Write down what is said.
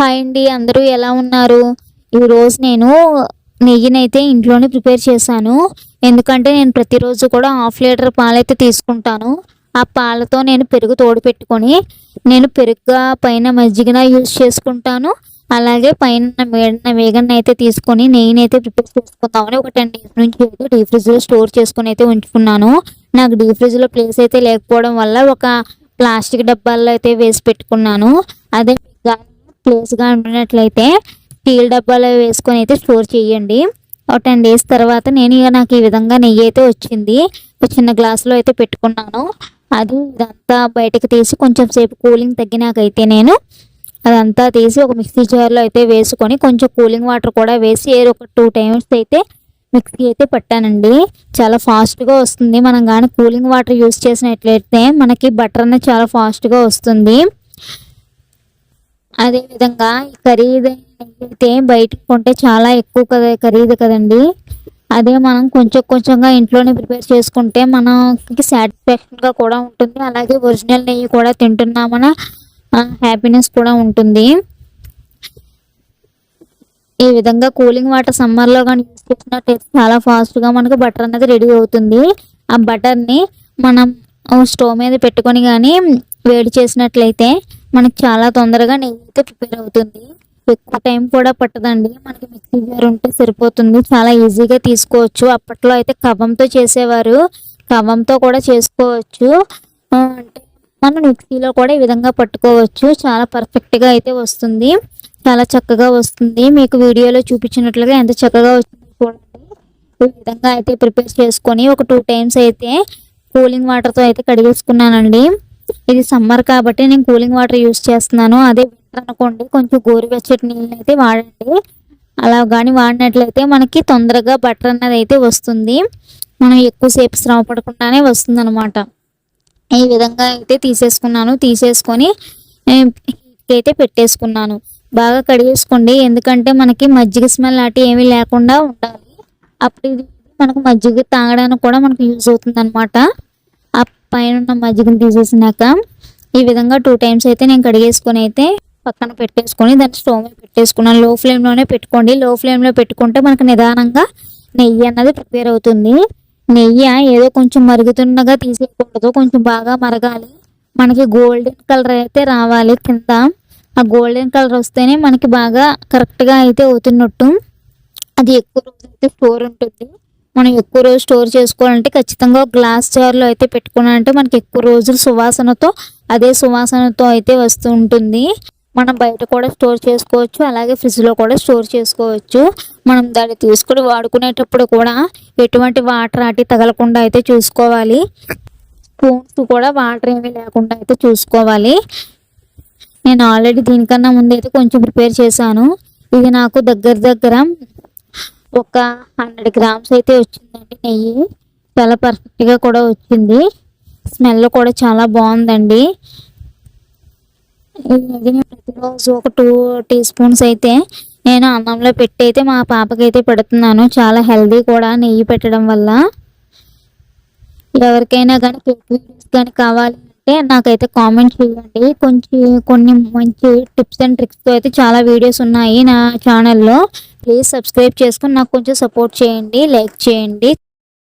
Hi అండి, అందరూ ఎలా ఉన్నారు? ఈరోజు నేను నెయ్యినైతే ఇంట్లోనే ప్రిపేర్ చేశాను. ఎందుకంటే నేను ప్రతిరోజు కూడా హాఫ్ లీటర్ పాలైతే తీసుకుంటాను. ఆ పాలతో నేను పెరుగు తోడు పెట్టుకొని నేను పెరుగుగా పైన మజ్జిగన యూజ్ చేసుకుంటాను. అలాగే పైన వేగన అయితే తీసుకొని నెయ్యినైతే ప్రిపేర్ చేసుకుందామని ఒక 10 డేస్ నుంచి అయితే డీ ఫ్రిడ్జ్లో స్టోర్ చేసుకొని అయితే ఉంచుకున్నాను. నాకు డీ ఫ్రిడ్జ్లో ప్లేస్ అయితే లేకపోవడం వల్ల ఒక ప్లాస్టిక్ డబ్బాల్లో అయితే వేసి పెట్టుకున్నాను. అదే ప్లేస్గా ఉన్నట్లయితే స్టీల్ డబ్బాలో వేసుకొని అయితే స్టోర్ చేయండి. ఒక 10 డేస్ తర్వాత నాకు ఈ విధంగా నెయ్యి అయితే వచ్చింది. ఒక చిన్న గ్లాసులో అయితే పెట్టుకున్నాను. అది ఇదంతా బయటకు తీసి కొంచెం సేపు కూలింగ్ తగ్గినాకైతే నేను అదంతా తీసి ఒక మిక్సీ జార్లో అయితే వేసుకొని కొంచెం కూలింగ్ వాటర్ కూడా వేసి ఒక 2 టైమ్స్ అయితే మిక్సీ అయితే పట్టానండి. చాలా ఫాస్ట్గా వస్తుంది. మనం కానీ కూలింగ్ వాటర్ యూస్ చేసినట్లయితే మనకి బటర్ అనేది చాలా ఫాస్ట్గా వస్తుంది. అదేవిధంగా ఈ ఖరీదైన నెయ్యి అయితే బయట కొంటే చాలా ఎక్కువ ఖరీదు కదండి. అదే మనం కొంచెం కొంచెంగా ఇంట్లోనే ప్రిపేర్ చేసుకుంటే మనకి సాటిస్ఫాక్షన్గా కూడా ఉంటుంది. అలాగే ఒరిజినల్ నెయ్యి కూడా తింటున్నామన్న హ్యాపీనెస్ కూడా ఉంటుంది. ఈ విధంగా కూలింగ్ వాటర్ సమ్మర్లో కానీ యూజ్ చేసినట్టయితే చాలా ఫాస్ట్గా మనకు బటర్ అనేది రెడీ అవుతుంది. ఆ బటర్ని మనం స్టవ్ మీద పెట్టుకొని కానీ వేడి చేసినట్లయితే మనకి చాలా తొందరగా నెయ్యి అయితే ప్రిపేర్ అవుతుంది. ఎక్కువ టైం కూడా పట్టదండి. మనకి మిక్సీ జార్ ఉంటే సరిపోతుంది. చాలా ఈజీగా తీసుకోవచ్చు. అప్పట్లో అయితే కవ్వంతో చేసేవారు. కవ్వంతో కూడా చేసుకోవచ్చు. అంటే మనం మిక్సీలో కూడా ఈ విధంగా పట్టుకోవచ్చు. చాలా పర్ఫెక్ట్గా అయితే వస్తుంది. చాలా చక్కగా వస్తుంది. మీకు వీడియోలో చూపించినట్లుగా ఎంత చక్కగా వచ్చిందో చూడండి. ఈ విధంగా అయితే ప్రిపేర్ చేసుకొని ఒక 2 టైమ్స్ అయితే కూలింగ్ వాటర్తో అయితే కడిగేసుకున్నానండి. ఇది సమ్మర్ కాబట్టి నేను కూలింగ్ వాటర్ యూస్ చేస్తున్నాను. అదే వింటర్ అనుకోండి కొంచెం గోరువెచ్చటి నీళ్ళని అయితే వాడండి. అలా కానీ వాడినట్లయితే మనకి తొందరగా బటర్ అన్నది అయితే వస్తుంది. మనం ఎక్కువసేపు శ్రమ పడకుండానే వస్తుంది అనమాట. ఈ విధంగా అయితే తీసేసుకొని అయితే పెట్టేసుకున్నాను. బాగా కడిగేసుకోండి. ఎందుకంటే మనకి మజ్జిగ స్మెల్ అటు ఏమీ లేకుండా ఉండాలి. అప్పుడు ఇది మనకు మజ్జిగ తాగడానికి కూడా మనకు యూజ్ అవుతుంది అనమాట. ఆ పైన ఉన్న మజ్జిగను తీసేసినాక ఈ విధంగా 2 టైమ్స్ అయితే నేను కడిగేసుకొని అయితే పక్కన పెట్టేసుకొని దాన్ని స్టవ్ మీద పెట్టేసుకున్నాను. లో ఫ్లేమ్లోనే పెట్టుకోండి. లో ఫ్లేమ్లో పెట్టుకుంటే మనకు నిదానంగా నెయ్యి అన్నది ప్రిపేర్ అవుతుంది. నెయ్యి ఏదో కొంచెం మరుగుతున్నగా తీసేయకూడదు. కొంచెం బాగా మరగాలి. మనకి గోల్డెన్ కలర్ అయితే రావాలి కింద. ఆ గోల్డెన్ కలర్ వస్తేనే మనకి బాగా కరెక్ట్గా అయితే అవుతున్నట్టు. అది ఎక్కువ రోజు అయితే స్టోర్ ఉంటుంది. మనం ఎక్కువ రోజు స్టోర్ చేసుకోవాలంటే ఖచ్చితంగా గ్లాస్ జార్లో అయితే పెట్టుకున్నామంటే మనకి ఎక్కువ రోజులు అదే సువాసనతో అయితే వస్తూ ఉంటుంది. మనం బయట కూడా స్టోర్ చేసుకోవచ్చు. అలాగే ఫ్రిడ్జ్లో కూడా స్టోర్ చేసుకోవచ్చు. మనం దాన్ని తీసుకుని వాడుకునేటప్పుడు కూడా ఎటువంటి వాటర్ అటు తగలకుండా అయితే చూసుకోవాలి. స్పూన్స్ కూడా వాటర్ ఏమీ లేకుండా అయితే చూసుకోవాలి. నేను ఆల్రెడీ దీనికన్నా ముందు అయితే కొంచెం ప్రిపేర్ చేశాను. ఇది నాకు దగ్గర ఒక 100 గ్రామ్స్ అయితే వచ్చిందండి నెయ్యి. చాలా పర్ఫెక్ట్గా కూడా వచ్చింది. స్మెల్ కూడా చాలా బాగుందండి. ఇది ప్రతిరోజు ఒక 2 టీ స్పూన్స్ అయితే నేను అన్నంలో పెట్టి అయితే మా పాపకి అయితే పెడుతున్నాను. చాలా హెల్దీ కూడా నెయ్యి పెట్టడం వల్ల. ఎవరికైనా కానీ కేక్ వీడియోస్ కానీ కావాలి అంటే నాకైతే కామెంట్ చేయండి. కొన్ని మంచి టిప్స్ అండ్ ట్రిక్స్తో అయితే చాలా వీడియోస్ ఉన్నాయి నా ఛానల్లో. ప్లీజ్ సబ్స్క్రైబ్ చేసుకొని నాకు కొంచెం సపోర్ట్ చేయండి. లైక్ చేయండి.